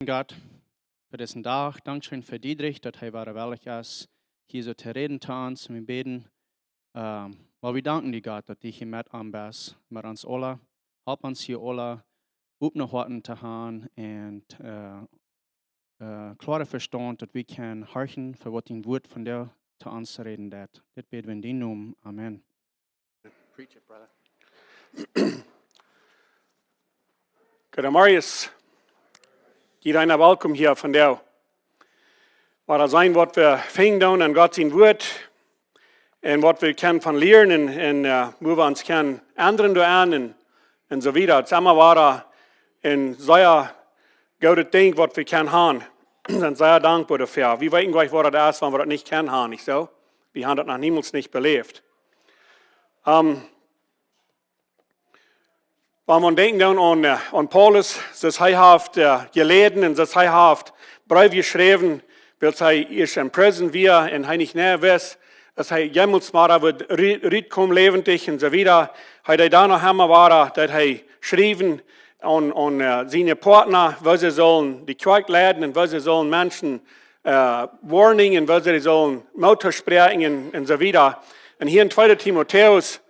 Gott, für diesen Tag. Dankeschön für Diedrich, dass er willig ist, hier so zu reden zu uns. Wir beten, weil wir danken dir, Gott, dass du hier mit uns bist, mit uns alle. Help uns hier alle, auf nach Worten zu haben und klare Verstand, dass wir können horchen, für was dein Wort von dir zu uns reden wird. Das beten wir in deinem Namen. Amen. Preach it, brother. Guten Marius. Jeder welkom hier von dir. Wat er zijn wat we vinden aan Gods woord en wat we kunnen van leren en hoe we ons kunnen anderen doen en zo verder. Het is allemaal waar en zeer goede ding wat we kunnen hebben. En zeer dankbaar dafür. Wir weten gleich, wat het is, wenn wir das nicht können haben, nicht so? Wir haben das noch niemals nicht belebt. Wenn man denkt an Paulus, das hij heeft geleden en dat hij heeft brief geschreven, weil hij is in prison weer en hij niet näher wist, dass hij jemals maar wird uitkomen levendig en zo verder. Hij daar nog helemaal waren, dat hij schreven aan zijn partner, waar ze zullen die kerk leiden en waar ze zullen mensen warning en waar ze zullen motor spreken en zo verder. En hier in 2 Timotheus,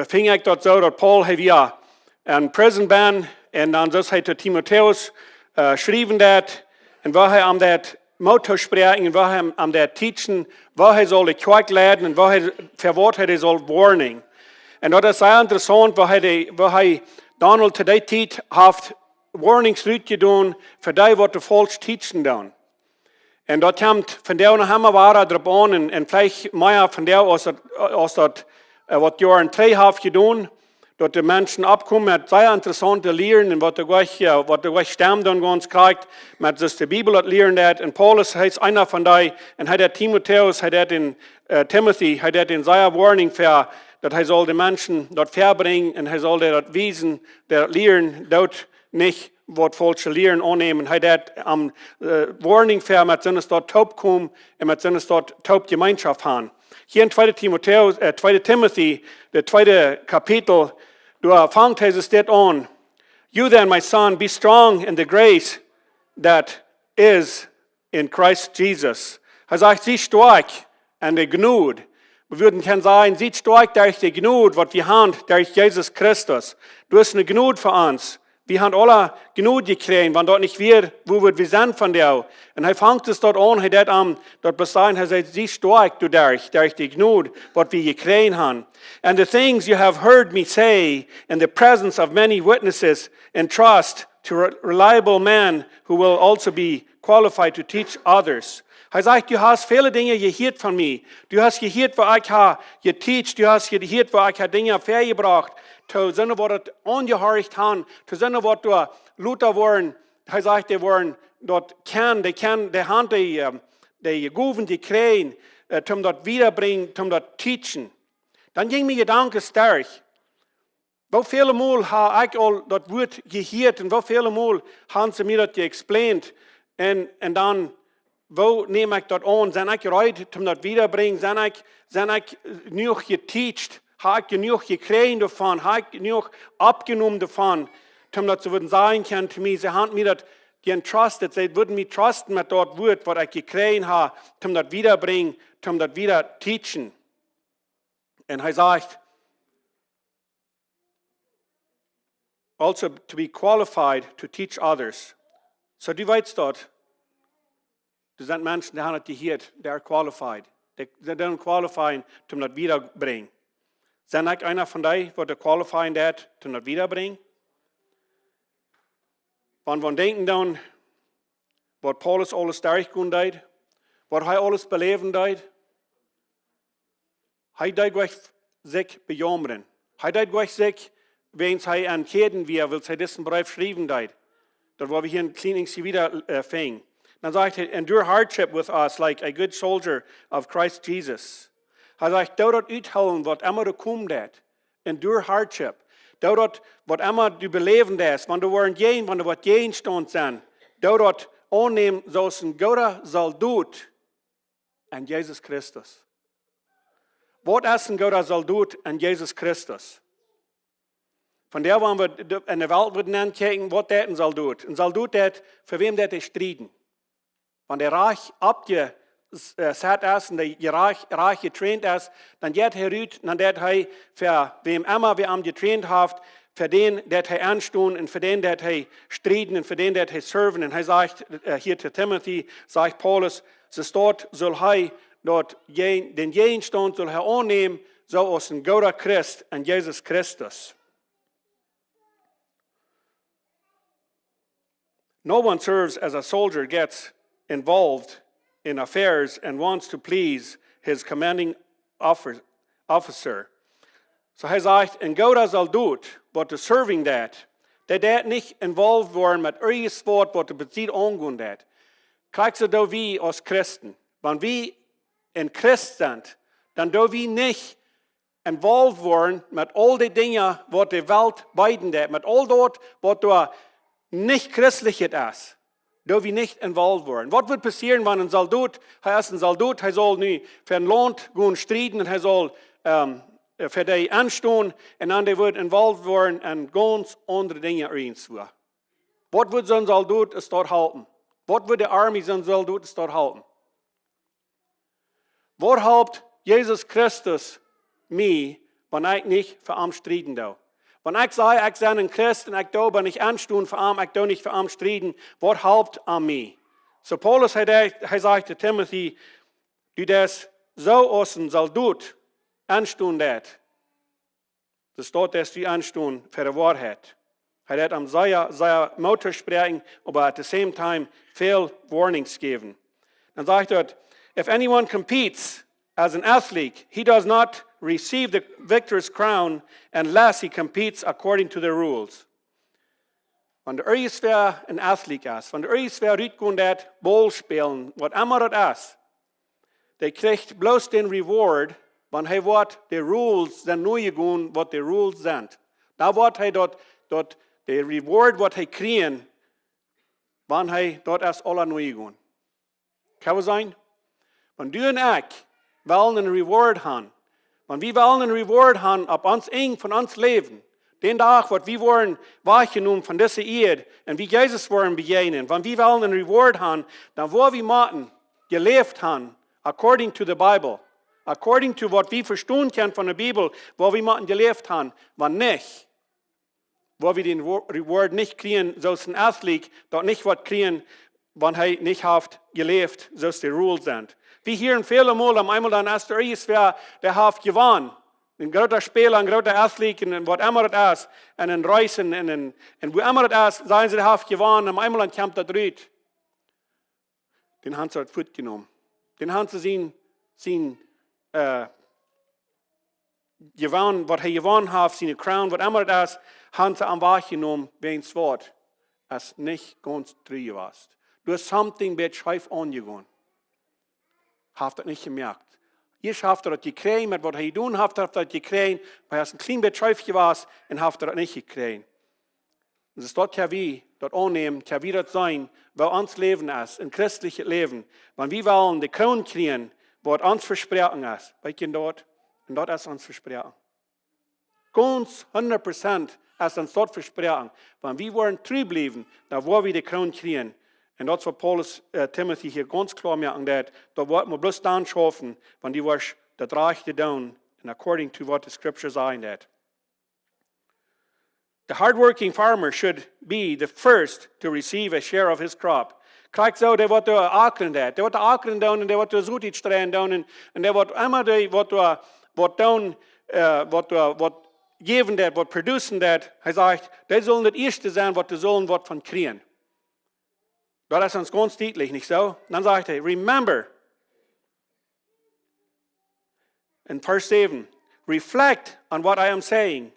fing ik dat zo dat Paul weer in prison ben en dan zoals hij tot Timotheus schreven dat en waar hij aan dat motor spreken en waar hij aan dat teachen, waar hij zal de kerk leiden en waar hij verwoord hij zal warning. En dat is zeer interessant waar hij Donald tot die tijd heeft warnings uitgedaan voor die wat de falsch teachen doen. En dat komt van daar nog helemaal waar erop aan en vielleicht meer van daar als dat wat jaren 2 heeft gedaan, dat de mensen opkomen met zeer interessante leren en wat de gleich stem dan ganz krijgt, met dus de Bibel het leren dat. En Paulus is einer van die, en hij dat Timotheus, hij dat in Timothy, hij dat in zeer warning voor, dat hij zal de mensen dat verbrengen en hij zal dat wijzen, dat leren, dat niet wat falsche leren aannemen. Hij dat warning voor, met zijn dat taub komen en met zijn dat taub gemeenschap gaan. Hier in 2 Timothy, der 2. Kapitel, da fängt es dit an. You then, my son, be strong in the grace that is in Christ Jesus. Er sagt, sie stark an der Gnade. Wir würden können sagen, sie stark durch die Gnade, was wir haben, durch Jesus Christus. Du hast eine Gnade für uns. Wir haben alle Gnade gekriegt, wenn dort nicht wir, wo wir sind von dir. Und er fängt es dort an, dort bis dahin, er sagt, sie stark du durch die Gnade, was wir gekriegt haben. And the things you have heard me say in the presence of many witnesses, entrust to reliable men who will also be qualified to teach others. Er sagt, du hast viele Dinge gehört von mir. Du hast gehört, was ich habe geteacht. Du hast gehört, was ich Dinge vorgebracht habe. Zu Sinne, was das angehört haben, zu Sinne, was du Luther waren, er sagt, die waren dort die haben die Guven, die kriegen, zum dort wiederbringen, zum dort teachen. Dann ging mir Gedanke stark. Wo viele Mal habe ich all das Wort gehört und wo viele Mal haben sie mir das geexplained und dann wo nehme ich das an, sind ich bereit, zum das wiederbringen, sind ich genug geteacht, habe ich genug gekriegt davon, habe ich genug abgenommen davon, um das zu sagen können zu mir, sie haben mir das entrusted, sie würden mich trusten mit dort Wort, was ich gekriegt habe, um das wiederbringen, um das wieder teachen. Und er sagt, also to be qualified to teach others. So du weißt dort, das sind Menschen, die haben das gehört, die sind qualified. Die sind qualified, um das wiederbringen. Sind ich einer von denen, der qualified ist, um das wiederbringen? Wenn wir denken dann, was Paulus alles durchgehen hat, was er alles beleben hat, er hat sich bejammern. Er hat sich, wenn er entscheiden will, weil er diesen Brief schreiben hat. Das war wir hier in Kliniks wieder fing. Dann sagt er, endure hardship with us like a good soldier of Christ Jesus. Er sagt, dort uithouden, was immer du kommt, endure hardship. Dort, was immer du beleben das, wenn du was gehen stund sind, dort annehmen sollst, Gott soll tut an Jesus Christus. Was ist ein Gott soll tut an Jesus Christus? Von der wollen wir in der Welt würden kijken, was dat een Soldat. Een Soldat, dat, für wem dat is strijden. Wenn der Reich abgesetzt ist und der Reich getraint ist, dann geht er rüt, dann dat er für wem immer wir am getraint hat, für den, der er anstehen und für den, der er strijden und für den, der er serven. Und er sagt hier zu Timothy, sagt Paulus, es dort soll er dort den Gegenstand soll er annehmen, so aus ein guter Christ und Jesus Christus. No one serves as a soldier gets involved in affairs and wants to please his commanding officer. So hij sagt, een guter Soldat, wat de serving dat niet involved worden met ergens woord wat de bezit aangaan dat. Kijk zo dat wie als Christen, wanneer wie een Christ zijn, dan doen we niet involved worden met al die dingen wat de wereld bieden dat, met al dat wat door nicht christlich ist, da wir nicht involviert worden. Was wird passieren, wenn ein Soldat, er ist ein Soldat, er soll nu für ein Land gehen streiten und er soll für die anstehen und dann der wird involviert worden in ganz andere Dinge reinzuführen. Was wird so ein Soldat es dort halten? Was wird die Armee so ein Soldat es dort halten? Was hält Jesus Christus mich, wenn ich nicht für ihn streiten darf? Wenn ich sage, ich bin ein Christ und ich bin nicht anstehen für ihn, ich bin nicht für ihn streiten, was hält an mir? So Paulus er sagt zu Timothy, du das so aus dem Soldat anstehen dat. Das dort, dass du anstehen für die Wahrheit. Er hat am sehr Motor sprechen, aber at the same time viel Warnings geben. Dann sagt er, if anyone competes as an athlete, he does not receive the victor's crown unless he competes according to the rules. Wenn der irgendwer ein Athlet ist, wenn der irgendwer rütgun dat Ball spielen, was immer das ist, der kriegt bloß den Reward, wenn er wird die Rules dann neu gehen, was die Rules sind. Da wird er dort der Reward, was er kriegen, wenn er dort erst alle neu gehen. Kann es sein? Wenn du und ich wollen einen Reward haben, wenn wir wollen einen Reward haben, ab uns eng von uns Leben, den Tag, wo wir wollen wahrgenommen von dieser Erde und wie Jesus wollen begegnen, wenn wir wollen einen Reward haben, dann wo wir machen, gelebt haben, according to the Bible, according to was wir verstehen können von der Bibel, wo wir machen gelebt haben, wenn nicht, wo wir den Reward nicht kriegen, so ist ein Athlet, dort nicht was kriegen, wenn er nicht hat gelebt, so ist die Rules sind. Wir hören viele Mal einmal dann erst der hat gewonnen. Ein großer Spieler, ein großer Athlet, und was immer das ist, und ein Reisen, und wo immer das ist, sagen sie, der hat gewonnen, und einmal dann kommt der Dritt. Den haben sie halt Foot genommen. Den haben sie gewonnen, was er gewonnen hat, seine Crown, was immer das ist, haben sie am Wach genommen, wegen das Wort. Es nicht ganz treu warst. Du hast something bit schief angegangen. Haft das nicht gemerkt. Ich haft das gekriegt, mit was er tun haft das gekriegt, weil er ein klein bit schief war und haft das nicht gekriegt. Und es ist dort kann wir dort annehmen, kann wir das sein, weil uns Leben ist, ein christliches Leben. Wenn wir wollen die Krone kriegen, was uns versprochen ist, bei dort, und dort ist uns versprochen. Ganz 100% ist uns dort versprochen. Wenn wir wollen treu bleiben, dann wollen wir die Krone kriegen. Und das, was Paulus Timothy hier ganz klar machen, da wird man bloß dann schaffen, wenn die was das Reich tun, and according to what the scriptures sagen that. The hardworking farmer should be the first to receive a share of his crop. Kijk zo, der wordt akren dat. Der wordt akren doen en der wordt zoet strijn doen en der wordt immer wat doen, wat geven dat, wat produceren dat. Hij zegt, die zullen het eerste zijn wat de zullen wat van kriegen. Dat is ons ganz deutlich, nicht so? Dann sagt er, remember, in Vers 7, reflect on what I am saying,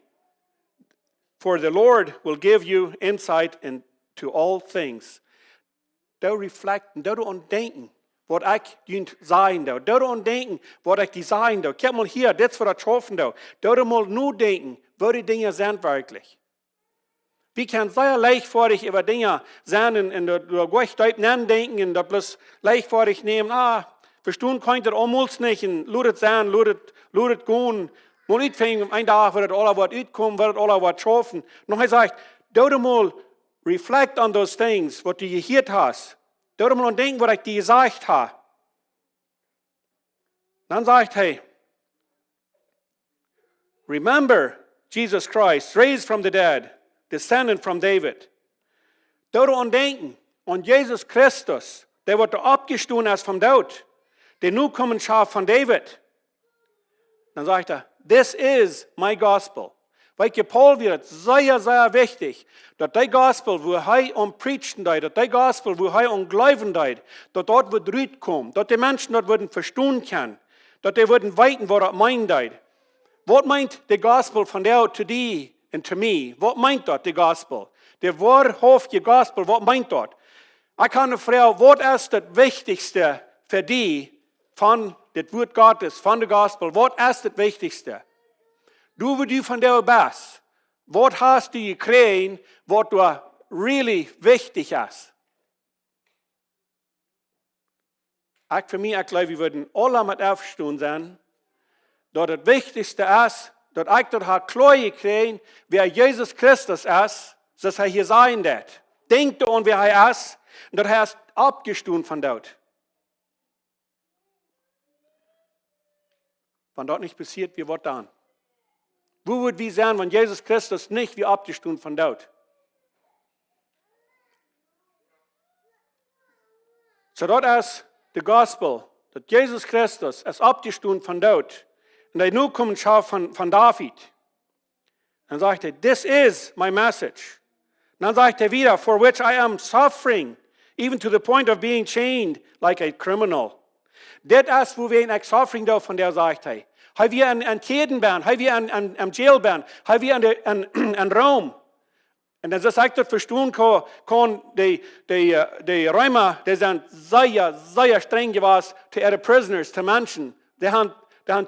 for the Lord will give you insight into all things. Da reflecten, da denken, wat ik sagen da. Da denken, wat ik design da. Kijk mal hier, dit is wat ik schaffen da. Da mal nur denken, wo die Dinge sind wirklich. Wir können sehr leichtfertig über Dinge sein und da gleich nachdenken und da bloß leichtfertig nehmen. Verstehen könnt ihr auch nicht und ludet sein, ludet gehen Moet uitvinden, een dag wordt het alle wat uitkomen, wordt het alle wat schaffen. Nog hij zegt, doe mal reflect on those things, wat je gehoord hast. Doe mal aan denken, wat ik dir gezegd heb. Dan zegt hij, remember Jesus Christ, raised from the dead, descendant from David. Doe aan denken, aan Jesus Christus, der wordt opgestoen is van dood. Der nu komen schaf van David. Dan zegt hij, this is my gospel. Weet je, Paul wird sehr, sehr wichtig, dat die gospel, wo hij om preachen deed, dat die gospel, wo hij om geloven deed, dat dort wird uitkomen, dat die mensen dat worden verstaan kunnen, dat die worden weten, wat dat meint deed. Wat meint de gospel van jou to thee en to me? Wat meint dat, de gospel? De waarhaftige gospel, wat meint dat? Ik kan een vrouw, wat is het wichtigste voor die van het woord Gottes, van de gospel? Wat is het wichtigste? Doe wat u van jou best. Wat hast du gekregen, wat du really wichtig is? Voor mij, ik geloof, we worden alle met afgestaan zijn, dat het wichtigste is, dat ik dat haar klaar gekregen, wie Jezus Christus is, zoals hij hier zijn dat. Denk aan wie hij is, en dat hij is opgestaan van dood. Wenn das nicht passiert, wie wird dann? Wo wird wir sein, wenn Jesus Christus nicht wie abgestaan von dood? So das ist the gospel, dass Jesus Christus ist abgestaan von dood. Und er nu kommt von David. Dann sagt er, this is my message. Und dann sagt er wieder, for which I am suffering, even to the point of being chained like a criminal. Das ist, wo wir in suffering da von der sagt er. Hij wir an Teden ben, hij wir an Jail ben, hij wir an Rom. Und dann sagt er, verstehen kann die Römer, die sind sehr, sehr streng gewesen zu ihren Prisoners, zu Menschen. Die haben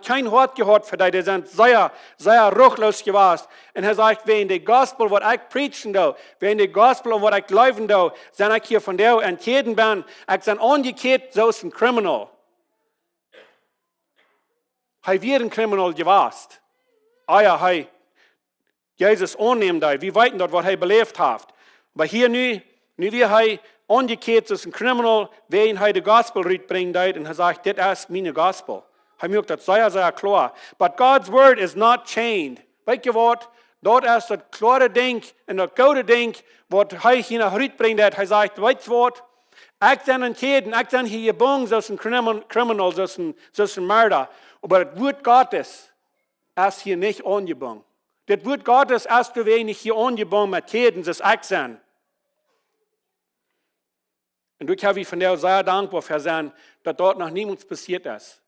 kein Wort gehört für die sind sehr, sehr ruchlos gewesen. Und er sagt, wenn die Gospel, was ich preachen da, wenn die Gospel, was ich glauben da, sind ich hier von der an Teden ben, ich bin angekehrt, so ist ein Criminal. Hij weer een criminal geweest. Ja, hij Jezus aanneemt hij. We weten dat wat hij beleefd heeft. Maar hier nu weer hij aangekeerd is een criminal, waarin hij de gospel uitbrengt en hij zegt, dit is mijn gospel. Hij maakt dat zeer, zeer klaar. But God's word is not chained. Weet je wat? Dat is dat klare ding en dat gouden ding wat hij hier naar uitbrengt. Hij zegt, weet je wat? Ik ben een keden, ik ben hier gebonden zoals een criminal, zoals een murder. Maar het woord Gottes is hier niet aangebonden. Het woord Gottes is te weinig hier aangebonden met keden, zoals ik ben. En ik heb van jou zeer dankbaar voor zijn dat dat nog niemand passiert is.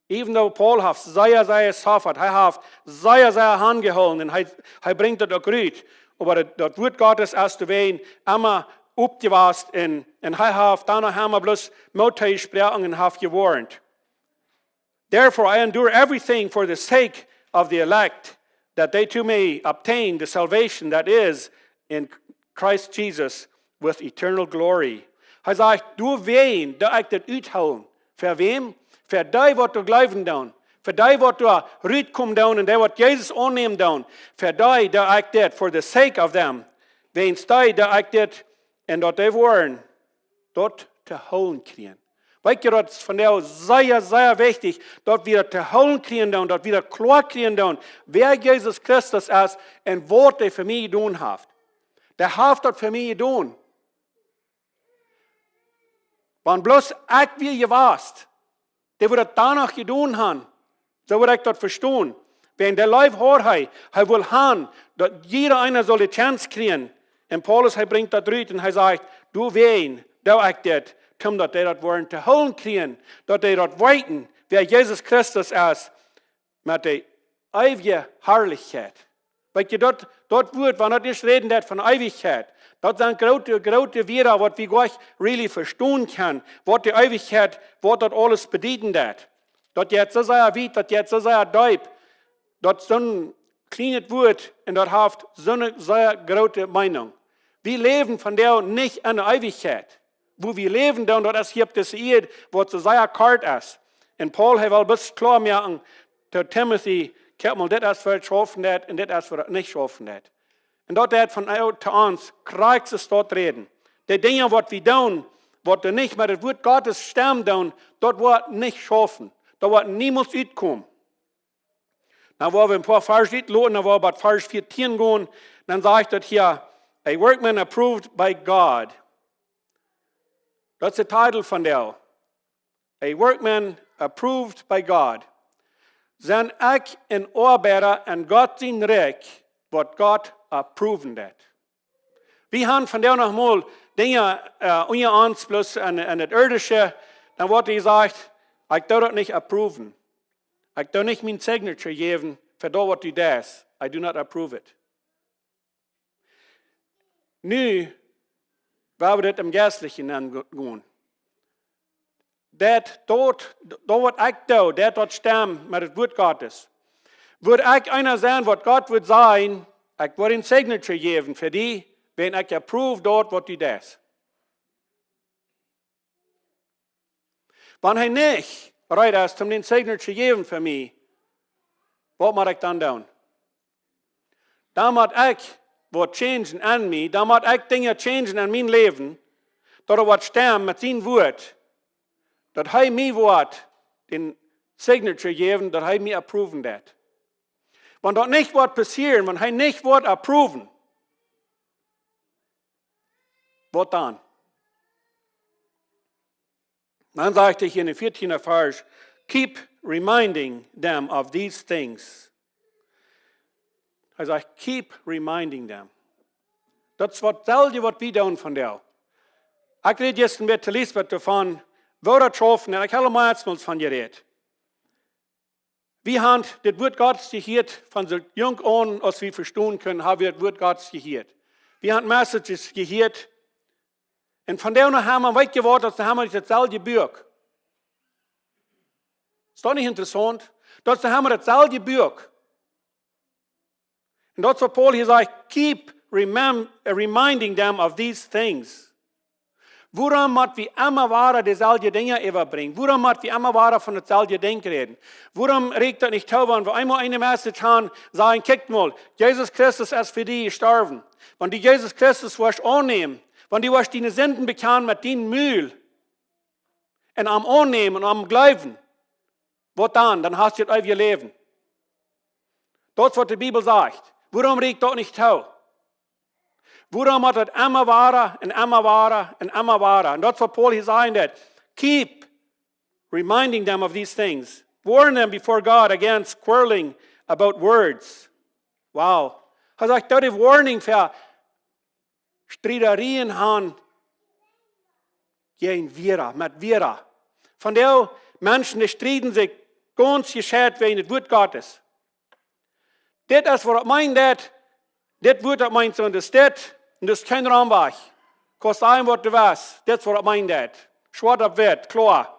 Eventhough Paul heeft zeer, zeer gesufferd, hij heeft zeer, zeer aangehouden en hij brengt dat ook uit. Maar dat woord Gottes is te weinig immer opgewast en hij heeft daarna helemaal bloos motor gesproken en heeft gewarnd. Therefore I endure everything for the sake of the elect, that they too may obtain the salvation that is in Christ Jesus with eternal glory. Hij zegt, doe ween dat ik dat uithouden. Voor wem? Voor die wat er geloven doen. Voor die wat er uitkomen doen en die wat Jezus aanneemt doen. Voor die dat ik dit, for the sake of them. Weens die dat ik dit en dat die worden, dat te houden krijgen. Weet je, dat is van jou zeer, zeer wichtig, dat we dat te houden krijgen, dat we dat klaar krijgen, wer Jezus Christus is en wat hij voor mij gedaan heeft. Hij heeft dat voor mij gedaan. Want bloos ik weer geweest, die wil dat daarna gedaan hebben, zo wil ik dat verstaan. Wenn der Leib hoort hij wil gaan, dat jeder einer soll die chance krijgen. En Paulus, hij brengt dat uit en hij zegt, doe ween, doe ik dit. Dat die dat worden te houden krijgen, dat die dat weten, wie Jezus Christus is, met de eeuwige herrlichheid. Weet je, dat woord, wanneer dat is reden dat van eeuwigheid, dat zijn grote Wera, wat we gleich really verstaan kan, wat de eeuwigheid, wat dat alles bedienen dat. Dat je het zo sehr weet, dat je het zo sehr duipt, dat zo'n klein woord en dat heeft zo'n sehr grote Meinung. We leven van der niet in de eeuwigheid. Wo wir leben, dann das hier das Eid, was so sehr kalt ist. Und Paul hat ein bisschen klar machen, der Timothy kijk mal, dit is voor het schaffen dat en dit is voor het niet schaffen dat. En dat het van ons krijgt ze tot reden. De dingen wat we doen, wat we niet met het woord Gottes stem doen, dat wordt niet schaffen. Dat wordt niemals uitkomen. Nou, waar we een paar vers uitloten, dan waar we bij vers 14 gaan, dan zegt dat hier, a workman approved by God. Dat is de titel van jou. A workman approved by God. Zijn ik een arbeider en God zijn rijk, wat God approven dat. We gaan van jou nogmaals dingen onder ons plus en het irdische, dan wordt hij gezegd, ik doe dat niet approven. Ik doe niet mijn signature geven voor dat wat u doet. I do not approve it. Nu, waar we dit im Geestlichen gaan. Dat wat ik doe, dat stem met het woord Gottes. Würde ik einer zijn wat God wil zijn, ik wil een signature geven voor die, wenn ik approve dat wat u doet. Wanneer hij niet bereid is om een signature geven voor mij, wat moet ik dan doen? Dan moet ik wat changen aan mij, dan moet ik dingen changen in mijn leven, dat er wat stem met zijn woord, dat hij mij wordt een signature geven, dat hij mij approven dat. Want dat niet wordt passeren, want hij niet wordt approven. Wat dan? Dan zegt hij in de 14e vers, keep reminding them of these things. Hij zegt, keep reminding them. Dat is hetzelfde wat we doen van jou. Ik reed gisteren met Elisabeth ervan, waar dat schaffen, en ik heb helemaal iets van je reed. We hebben het woord Gottes gehoord, van zo jong aan, als we verstaan kunnen, hebben we het woord Gottes gehoord. We hebben messages gehoord, en van daar hebben we weit geworden, als dan hebben we hetzelfde buik. Is dat niet interessant? Dat hebben we hetzelfde buik. En dat is wat Paul hier zegt, keep reminding them of these things. Waarom moeten we immer waar dezelfde dingen overbrengen? Waarom moeten we immer waar van hetzelfde ding reden? Waarom reikt dat niet toe, wenn wir einmal eine message haben, sagen, kijk mal, Jesus Christus ist für die gestorben. Wenn die Jesus Christus wirst annehmen, wenn die wirst deine Sünden bekennen mit deinem Mühl, und am annehmen und am glauben, was dann? Dann hast du das euer Leben. Das ist, was die Bibel sagt. Waarom reikt dat niet toe? Waarom moet het immer wahrer en immer wahrer en immer wahrer? En dat is wat Paul hier zegt. Keep reminding them of these things. Warn them before God against quarreling about words. Wow. Hij zegt dat is warning voor strijderieën gaan tegen Vera, met Vera. Van die mensen die strijden zich ganz gescheit wegen het woord Gottes. Dit is wat ik meen dat. Dit woord dat meint zo, dus dit, en dus geen raamweg. Kost een wat er was. Dit is wat ik meen dat. Zwart op wit, klaar.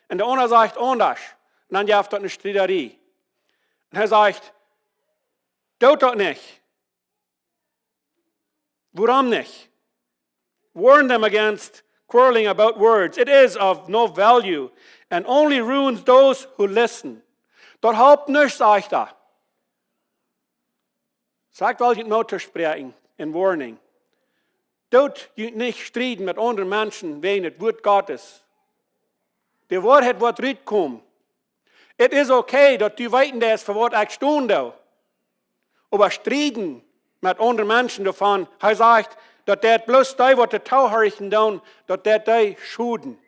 En de ander zegt anders. En dan heeft dat een strijderie. En hij zegt, doe dat niet. Waarom niet? Warn them against quarreling about words. It is of no value and only ruins those who listen. Dat helpt nichts, zegt hij. Sagt, weil ich mit Mutter sprechen, in warning. Doet je nicht strijden met andere mensen wegen het woord Gottes. De waarheid wordt uitkomen. Het is oké dat u weten dat voor wat ik staan doe. Maar strijden met andere mensen daarvan, hij zegt dat dat bloos die wat de touwherigen doen, dat die schuden.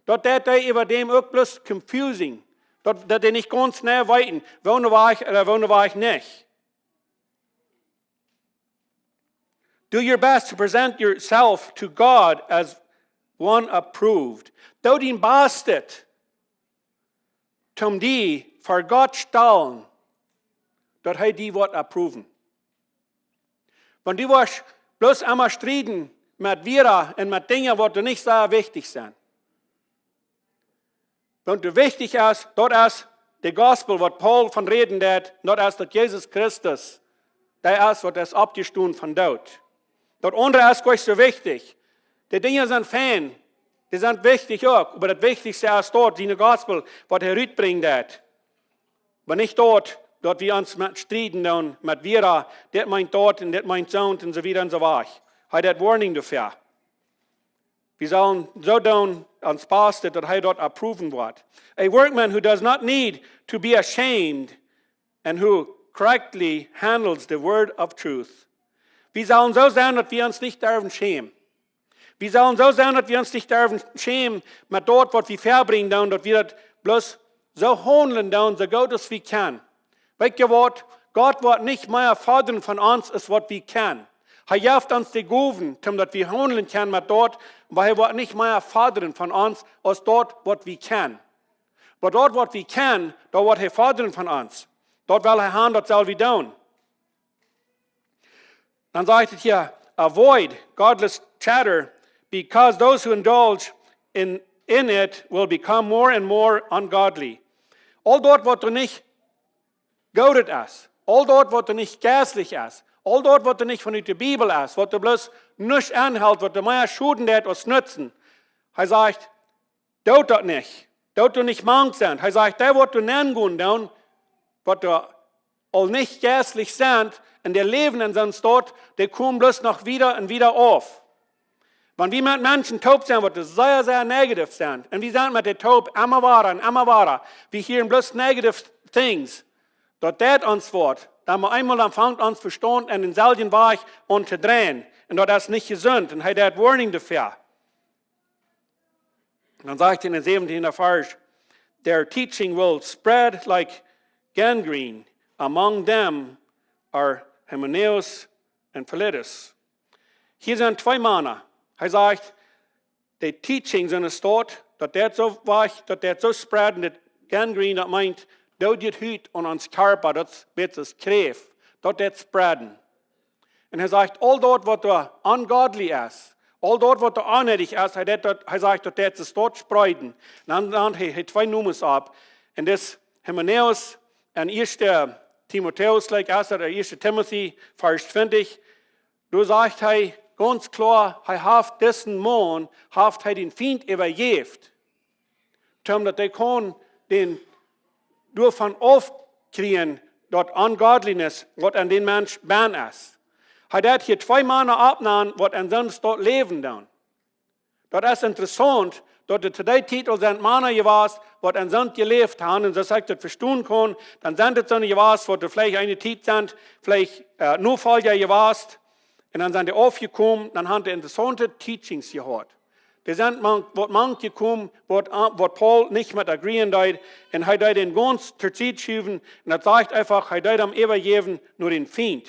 Dat die über dem ook bloos confusing. Dat die niet ganz snel weten, wonen waar ik niet. Do your best to present yourself to God as one approved. Doe din best om die voor God stellen, dat hij die wordt approven. Want die was bloos immer strijden met Vera en met dingen wat er niet zo wichtig zijn. Want het wichtig is, dat is de gospel wat Paul van reden deed, dat is dat Jezus Christus, dat is wat is opgestaan van dood. Dat andere is niet zo wichtig. Die dingen zijn fijn. Die zijn wichtig ook. Maar het wichtigste is dort, die gospel, wat hij uitbrengt. Maar niet dort, dort wir uns mit streiten, dann mit wir, das meint dort und das meint so und so weiter und so weiter. Hat das Warning dafür. Wir sollen so tun, ans Beste, dass er dort approven wird. A workman who does not need to be ashamed and who correctly handles the word of truth. Wir sollen so sein, dass wir uns nicht dürfen schämen. Wir sollen so sein, dass wir uns nicht dürfen schämen mit dort, was wir verbringen, dass wir das bloß so handeln, so gut es wir können. Weißt du was? Gott wird nicht mehr fordern von uns, als was wir können. Er hilft uns die Gaben, damit wir handeln können mit dort, weil er wird nicht mehr fordern von uns, als dort, was wir können. Aber dort, was wir können, da wird er fordern von uns. Dort will er haben, das soll wir tun. Dann sagt es hier, avoid godless chatter, because those who indulge in it will become more and more ungodly. All dort, was du nicht godet ist, all dort, was du nicht geistlich ist, all dort, was du nicht von der Bibel ist, was du bloß nicht anhält, was du mehr schuden wird als nützen. Er sagt, tut das nicht. Tut du nicht mank sein. Er sagt, der, was du nennen gehen, was du all nicht geistlich sind, und der Leben in sonst dort, der kommt bloß noch wieder und wieder auf. Wenn wir mit Menschen taub sind, was sehr, sehr negativ sind, und wir sind mit der Taub immer weiter, wir hören bloß negative Things, dort das uns wird, dann wir einmal anfangen uns verstehen, und den selben Weg und zu drehen, und dort ist nicht gesund, und er hat Warning dafür. Und dann sagt er in der 17. Vers, their teaching will spread like gangrene. Among them are Hymenaeus und Philetus. Hier sind zwei Männer. Er sagt, die Teachings sind es dort, dass der so weich, dass der so spread, und das gangrene, das meint, dat dit Hüt und ans Körper, das wird es Kräf, dat det spreaden. Und er sagt, all dort, was da ungodly ist, all dort, was da unnötig ist, er sagt, dat det es dort spreiden. Und dann hat er zwei Nummers ab. Und das Hymenaeus und 1. Timotheus, like oder 1. Timothy, Vers 20, du sagst, er ganz klar, er hat diesen Mann, hat er den Feind überjeft. Damit er kann den durch von aufkriegen, dort Ungodliness, was an den Mensch ban ist. Er hat hier zwei Männer abgenommen, was an sonst dort leben dann. Das ist interessant, dort der today Titel sind Männer gewesen, was an sonst gelebt haben, und das ich das verstehen kann, dann sind es so gewesen, was vielleicht eine Zeit sind, vielleicht nur Folger gewesen, und dann sind die aufgekommen, dann haben die interessante Teachings gehört. Die sind manche gekommen, was Paul nicht mit agreeen deit, und er hat den ganz zur Zeit schieben, und er sagt einfach, er hat am Übergeben nur den Feind.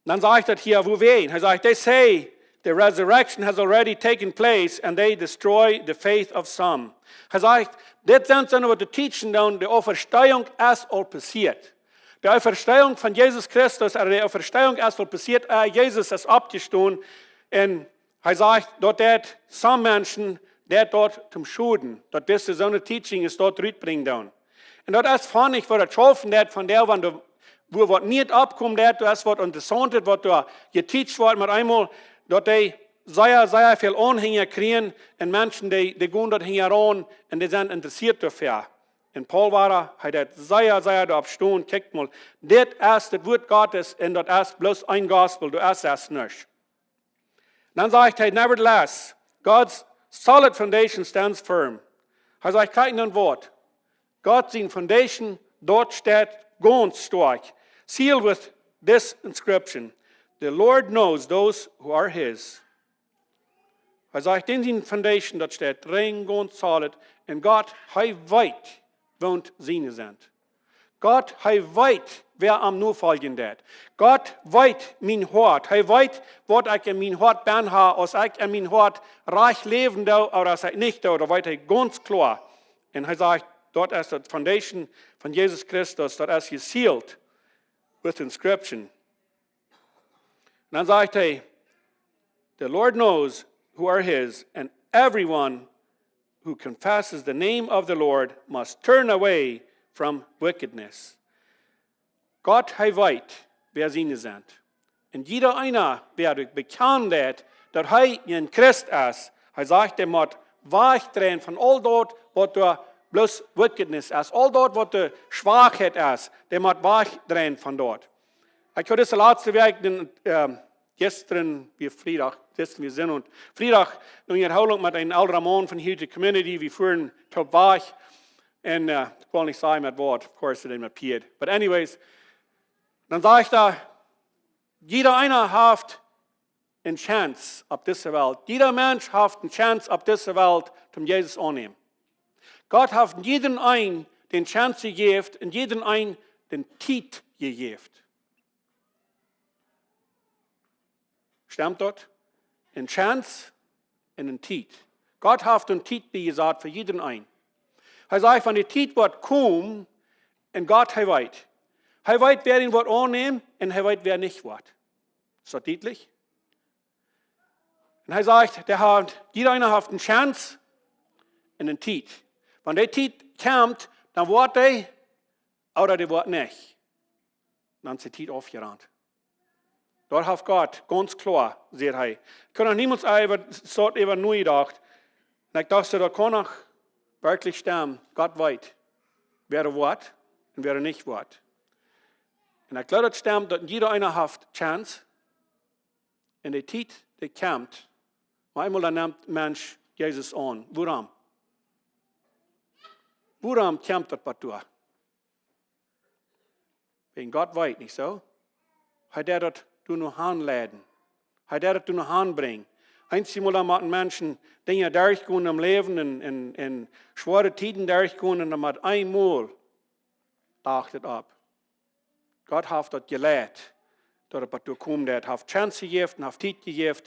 Dann sagt er hier, wo wen? Er sagt, they say the resurrection has already taken place, and they destroy the faith of some. Er sagt, das sind so, was die teachen, die Auferstehung ist all passiert. Die Auferstehung von Jesus Christus, die Auferstehung ist all passiert, Jesus ist abgestanden. Und er sagt, dort hat some Menschen, der dort zum Schuden, dort bis so eine Teaching ist dort rütbringen dann. Und dort ist vorne, wo der Tropfen der von der, wo was nicht abkommt, der ist was interessant, was da geteacht wird mit einmal, dort die sehr, sehr viel Anhänger kriegen und Menschen, die gehen dort heran und die sind interessiert dafür. Und Paul war hat sehr, sehr da abstehen, guckt mal, das ist das Wort Gottes und das ist bloß ein Gospel, du ist das nicht. Dann sagt er, nevertheless, God's solid foundation stands firm. Er sagt kein Wort. God's foundation dort steht ganz stark. Sealed with this inscription, the Lord knows those who are his. Er sagt, in die foundation dort steht rein, ganz solid, und Gott, er weit, wohnt seine sind. Gott, er weit, wer am nur folgen wird. Gott weit mein Hort. Er weit, was ich in mein Hort bin, als ich in mein Hort reich leben da, oder als ich nicht da, oder weit er ganz klar. Und er sagt, dort ist die Foundation von Jesus Christus, dort ist gesealed with inscription. Und dann sagt er, the Lord knows who are his, and everyone who confesses the name of the Lord must turn away from wickedness. Gott weit, wer seine sind. Und jeder einer, wer bekannt wird, dass er ein Christ ist, sagt, er muss wegdrehen von all dort, was bloß Wickedness ist. All dort, was die Schwachheit ist, der muss wegdrehen von dort. Ich habe das letzte Woche, gestern, wir sind und Freitag, noch eine Erholung mit einem älteren Mann von hier der Community, wir fuhren tot weg. Und ich will nicht sagen mit Wort, of course, it ain't appeared. But anyways, dann sage ich da, jeder einer hat eine Chance auf dieser Welt. Jeder Mensch hat eine Chance auf dieser Welt, um Jesus anzunehmen. Gott hat jedem einen den Chance gegeben und jedem einen den Titel gegeben. Stimmt dort? Eine Chance und ein Titel. Gott hat einen Titel gesagt für jeden einen. Er sagt, wenn der Titel wird kommen, und Gott weiß, wer ihn wird annehmen und er weiß, wer nicht wird. Ist das deutlich? Und er sagt, jeder einer hat eine Chance und einen Titel. Wenn der Titel kommt, dann wird er oder der wird nicht. Dann ist der Titel aufgerannt. Dort hat Gott ganz klar, sagt er. Ich kann auch niemals über neu gedacht. Und ich dachte, da kann auch wirklich stimmen. Gott weiß, wer er wird und wer er nicht wird. Und ich glaube, das stimmt, dass jeder einer hat Chance. Und der Titel, der kommt, einmal nimmt Mensch Jesus an. Warum? Warum kommt das bei dir? Wegen Gott weiß, nicht so? Hat er das du noch anladen? Hat er das du noch anbringen? Einmal machen Menschen Dinge durchgehen im Leben in schwere Zeiten durchgehen und dann hat einmal achtet ab. Gott hat das gelehrt, dass er bei dir kommt, er hat Chance gegeben, hat Zeit gegeben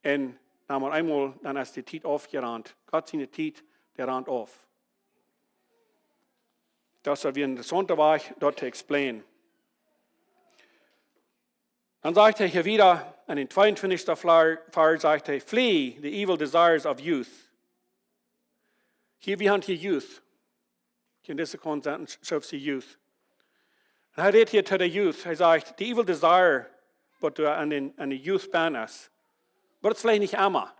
und dann einmal, dann ist die Zeit aufgerannt. Gott seine Zeit, der rannt auf. Das soll wir in der Sonntag dort zu explain. Dann sagt er hier wieder, in den 22. Vers sagt er, flee the evil desires of youth. Hier, wir haben hier Youth. Hier in dieser Konstanz schreibt sie Youth. Und er redet hier zu der Youth. Er sagt, die evil desire, was du an den Youth bannest, wird es vielleicht nicht immer.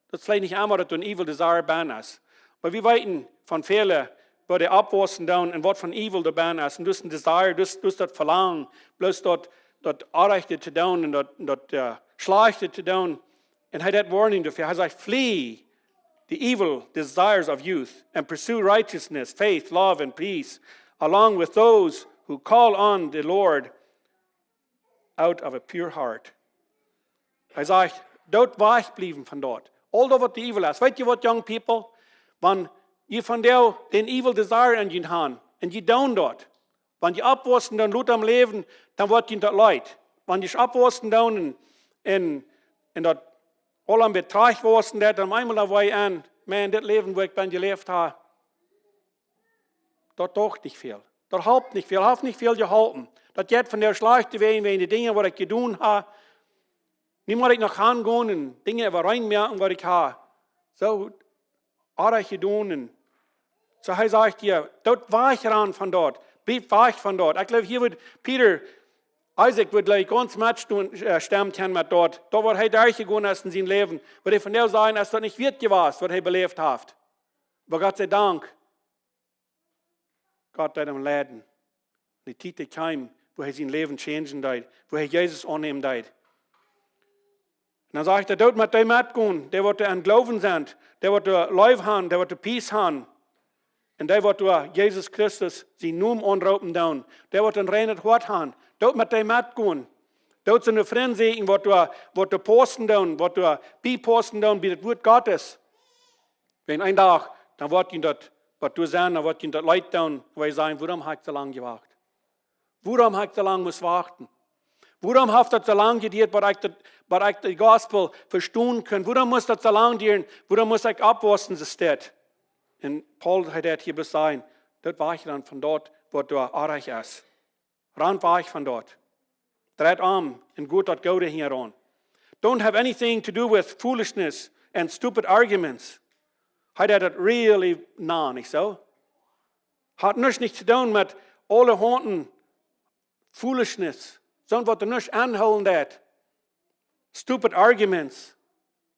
Das ist vielleicht nicht immer, dass du ein evil desire bannest. Aber wir wissen von Fehlern, wo die abwaschen down und was von evil du bannest. Und du hast ein Desire, du hast das Verlangen, bloß dort Unrechte zu tun und dort Schlechte zu tun. Und er hat Warning dafür. Er sagt, flee the evil desires of youth and pursue righteousness, faith, love and peace, along with those who call on the Lord out of a pure heart. Er sagt, dort wegbleiben von dort. All over the evil ist. Weißt ihr was, young people? Wenn ihr von der den evil desire an ihn habt und ihr down dort, wenn ihr abwaschen dann Lut am Leben, dann wird ihnen das leid. Wenn ihr abwaschen dann in dort all am Betrag waschen, dann einmal dabei an, man, das Leben, wo ich bin gelebt habe, dort doch nicht viel. Dort hilft nicht viel, hat nicht viel geholfen. Das geht von der schlechten Wegen, wegen die Dinge, die ich getan habe. Niemand ich nach Hause gehen und Dinge über reinmerken, was ich habe. So, habe ich getan. So er sagt dir, dort war ich ran von dort. Bleib weich von dort. Ich glaube, hier wird Isaac wird gleich ganz match sterben können mit dort. Da wird er durchgegangen in sein Leben. Wird er von der sagen, dass das nicht wird gewesen, was er belebt hat. Aber Gott sei Dank, Gott hat ihm leiden. Die Titel kam, wo er sein Leben changen wird, wo er Jesus annehmen wird. Und dann sagt er, dort mit dem mitgehen, der wird an Glauben sein, der wird Life haben, der wird Peace haben. Und der wird Jesus Christus sein Namen anrauben down. Der wird ein reines Wort haben. Dort mit dem mitgehen. Dort sind Freunde sehen, was du posten down, was du posten down, wie das Wort Gottes. Wenn ein Tag, dann wird ihn das, was du sagen, dann wird ihn das Leid down, weil sie sagen, warum habe ich so lange gewartet? Warum habe ich so lange muss warten? Warum hat das so lange gedauert, weil ich das Gospel verstehen kann? Warum muss das so lange dauern? Warum muss ich abwaschen, das steht? Und Paul hat das hier gesagt, dort war ich dann von dort, wo du reich ist. Ran war ich von dort. Dreht arm und gut dort Gode hier an. Don't have anything to do with foolishness and stupid arguments. Hat das really nah, nicht so? Hat nichts zu tun mit alle Hunden Foolishness. Sondern was du nicht anholen dat. Stupid arguments.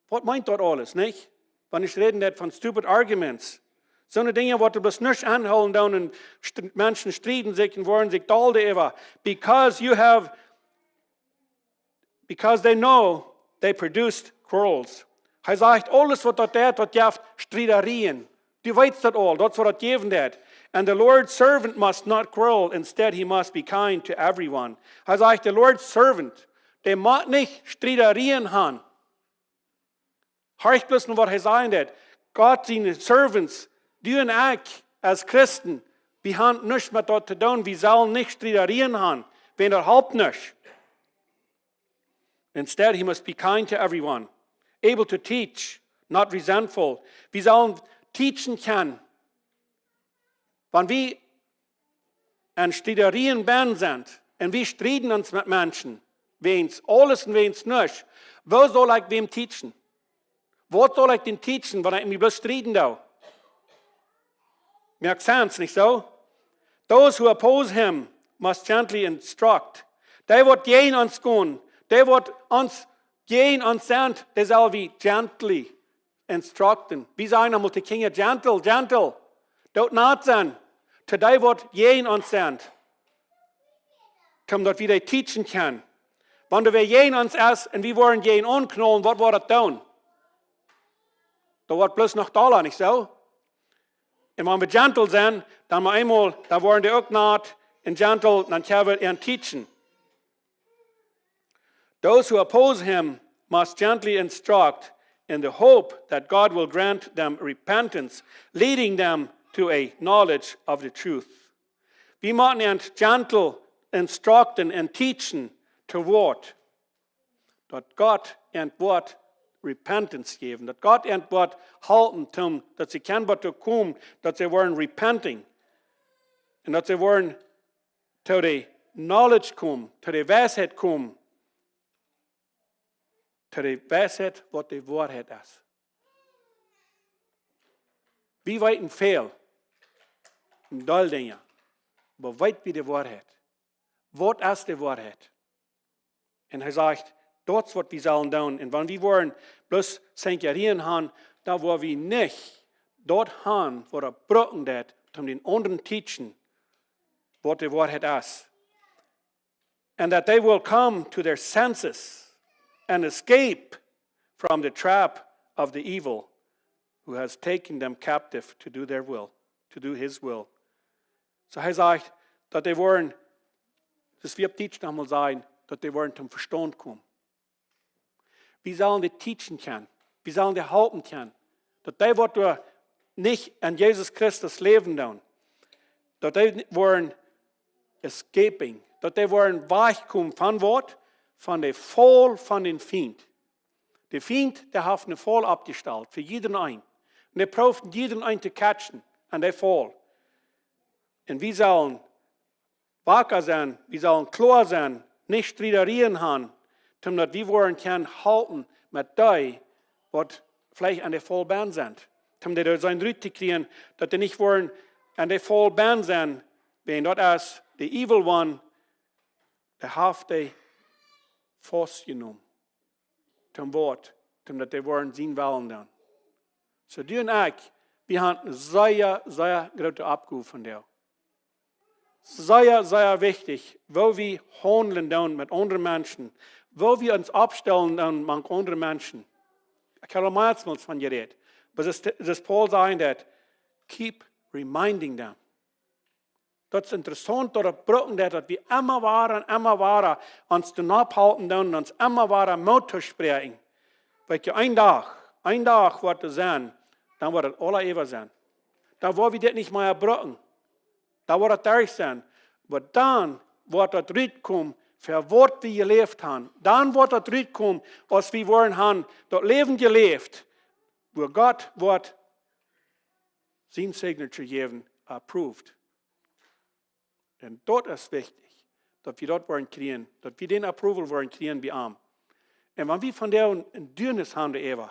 Was meint dort alles, nicht? Wenn ich rede von stupid arguments. So eine Dinge, wo du bloß nicht anholen dann und Menschen streiten sich und wollen sich dolde über. Because they know they produced quarrels. Er sagt, alles, was dort hat, wat jaft Streiterien. Du weißt das all, das was dort geben hat. And the Lord's servant must not quarrel, instead he must be kind to everyone. Er sagt, der Lord's servant, der mag nicht Streiterien haben. Hörst bloß nur, was er sagen hat. Gott, seine Servants, du und ich als Christen, wir haben nichts mit dort zu tun, wir sollen nicht Streiterien haben, wenn er halb nicht. Instead, he must be kind to everyone, able to teach, not resentful. Wir sollen teachen können. Wenn wir an Streiterien band sind und wir streiten uns mit Menschen, wen's alles und wen's nicht, wo soll ich wem teachen? Wo soll ich den teachen, wenn ich mich bloß streiten da? Makes sense, nicht so? Those who oppose him must gently instruct. Die, wat gegen uns gehen, die, wat uns gegen uns sind, die soll wir gently instructen. Wie sagen einmal die Kinder, gentle. Dort nicht sein. Zu die, wat gegen uns sind. Dass wir die teachen können. Wenn wir gegen uns ist und wir wollen gegen uns knallen, was wird das tun? Da wird bloß noch Dollar, nicht so? Und wenn wir gentle sind, dann mal einmal, da wollen die auch nicht in gentle, dann können wir ihn teachen. Those who oppose him must gently instruct in the hope that God will grant them repentance, leading them to a knowledge of the truth. Wir müssen ihn gentle instructen und teachen to what? Dass Gott ein Wort Repentance geben, dass Gott ein Wort halten, dass sie kein Wort kommen, dass sie wollen repenting. Und dass sie wollen zu der Knowledge kommen, zu der Weisheit kommen, zu der Weisheit, was die Wahrheit ist. Wie weit ein Fehl in all Dingen, aber weit wie die Wahrheit. Was ist die Wahrheit? Und er sagt, dort was wir sollen tun. Und wenn wir wollen bloß Sankerien haben, da wo wir nicht dort haben, wo er brücken hat, um den anderen teachen, was die Wahrheit ist. And that they will come to their senses and escape from the trap of the evil who has taken them captive to do their will, to do his will. So er sagt, dass die wollen, das wird teachen einmal sein, dass die wollen zum Verstand kommen. Wir sollen die teachen können. Wir sollen die halten können. Dass die, was wir nicht an Jesus Christus leben tun, dass die wollen escaping, dass die wollen weichkommen von was? Von der Fall von den Feind. Der Feind, der hat eine Fall abgestellt für jeden einen. Und der braucht jeden einen zu catchen an der Fall. Und wir sollen wacker sein, wir sollen klar sein, nicht Streiterien haben, damit wir wollen können halten mit denen, was vielleicht an der Vollbahn sind. Damit wir so ein Rüte kriegen, dass die nicht wollen an der Vollbahn sein, wenn dort ist der Evil One, der hat die festgenommen. Zum Wort, damit die wollen sehen wollen dann. So du und ich, wir haben eine sehr, sehr große Abgabe von dir. Sehr, sehr wichtig, wo wir handeln dann mit anderen Menschen, wo wir uns abstellen dann mit anderen Menschen. Ich habe mehrmals von geredet. Aber das Paul sagt, keep reminding them. Das ist interessant, dass wir immer waren, uns zu abhalten und uns immer waren, Mut zu sprechen. Weil ein Tag wird es sein, dann wird es alle ewig sein. Da wollen wir das nicht mehr brücken. Da wird es durch sein. Aber dann wird es zurückkommen, für was wir gelebt haben. Dann wird es zurückkommen, was wir wollen haben. Das Leben gelebt, wo Gott wird sein Signature geben, approved. Und dort ist wichtig, dass wir dort wollen kriegen, dass wir den Approval wollen kriegen wie Arm. Und wenn wir von der ein Dürnis haben, der Eva,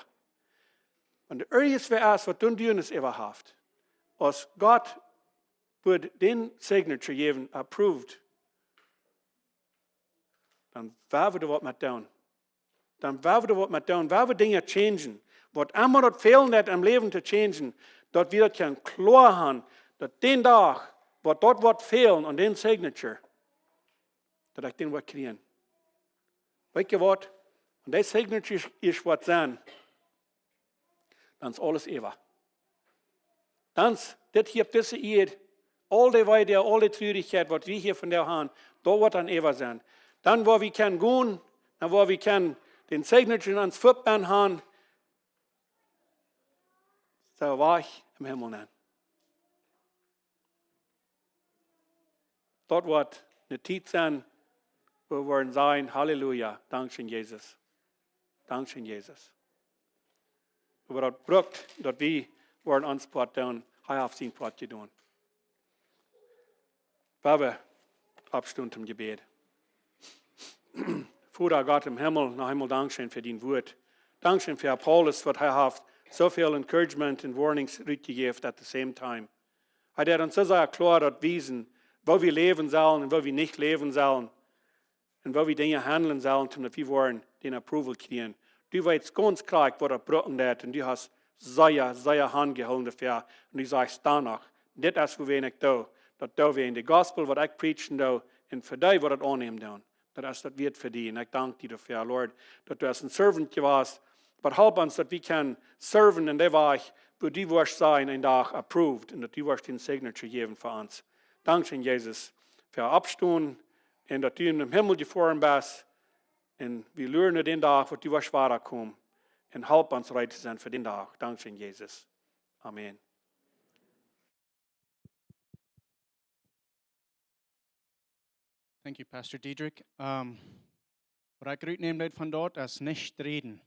und der earliest wäre es, was du ein Dürnis Eva haft, als Gott wird den Signature geben, approved, dann werden wir was mit tun. Dann werden wir was mit tun, werden wir Dinge changen. Was immer dort fehlen hat am Leben zu changen, dat wir das können klar haben, dass den Tag, wo dort wird fehlen und den Signature, dass ich den wird kriegen. Weißt du was? Und der Signature ist was sein, dann ist alles ewig. Dann, das hier, diese Eid, all die Weide, all die Traurigkeit, was wir hier von der haben, da wird dann ewig sein. Dann, wo wir können gehen, dann, wo wir können den Signature ans Footband haben, so war ich im Himmel nennen. Dort wird eine Zeit sein, wo wir werden sagen, Halleluja, Dankeschön Jesus. Dankeschön Jesus. Aber dort braucht, dass wir werden uns Port tun, auf sein Port tun. Wir abstunden zum Gebet. Vater Gott im Himmel, noch einmal Dankeschön für dein Wort. Dankeschön für Paulus, was er hat so viel Encouragement und Warnings gegeben at the same time. Er hat uns so sehr klar dort wiesen, wo wir leben sollen und wo wir nicht leben sollen. Und wo wir Dinge handeln sollen, damit wir wollen den Approval kriegen. Du weißt ganz klar, was er brauchen hat, und du hast sehr handgehalten dafür. Und du sagst danach, das ist für wenig da, dass da wir in der Gospel, was ich preachen da, und für dich, was das annehmen da. Das wird für dich. Und ich danke dir dafür, Lord, dass du als ein Servant warst. Aber help uns, dass wir können serven in der Weich, wo du wirst sein, ein Tag approved, und dass du wirst den Signature geben für uns. Dankeschön, Jesus, für Abstunden, und dass du in dem Himmel gefahren bist. Und wir lernen den Tag, wo du wirst weiterkommen. Und help uns reich zu sein für den Tag. Dankeschön, Jesus. Amen. Thank you, Pastor Diedrich. Was ich gut nehme von dort, ist nicht reden.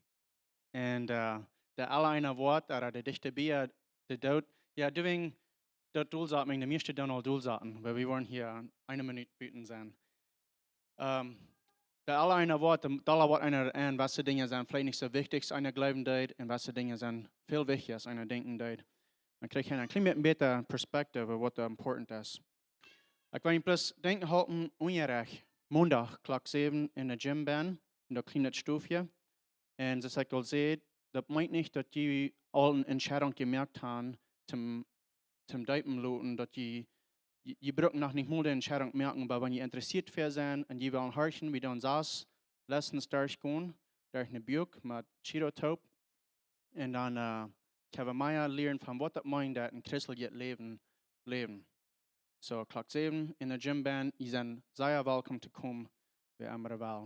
Und der alleine Wort, der dichte Bier, der dort, ja, doing, dort Dulsaten, meine meiste dann all Dulsaten, weil wir wollen hier eine Minute bieten sein. Der alleine Wort, der Wort einer an, was Dinge sind vielleicht nicht so wichtig, einer glauben deit, und was Dinge sind viel wichtiger, einer denken deit. Man kriegt ein klein bisschen Perspektive, was da important ist. Ich will bloß denken halten, ungerecht. Montag, Klock 7 in der Gym bin, in der kleinen Stufe. Und das ich gesehen, das meint nicht, dass die alle Entscheidungen gemerkt haben, zum Deuten loten, dass die brauchen noch nicht mal die Entscheidung merken, aber wenn die interessiert sind und die wollen horchen, wie dann saß, letztens durchgehen, durch eine Buch mit Chirotop. Und dann können wir lernen, von was das meint, dass ein Christel jetzt leben. So, Klock 7 in der Gym bin, ihr seid sehr willkommen zu kommen, wie immer will.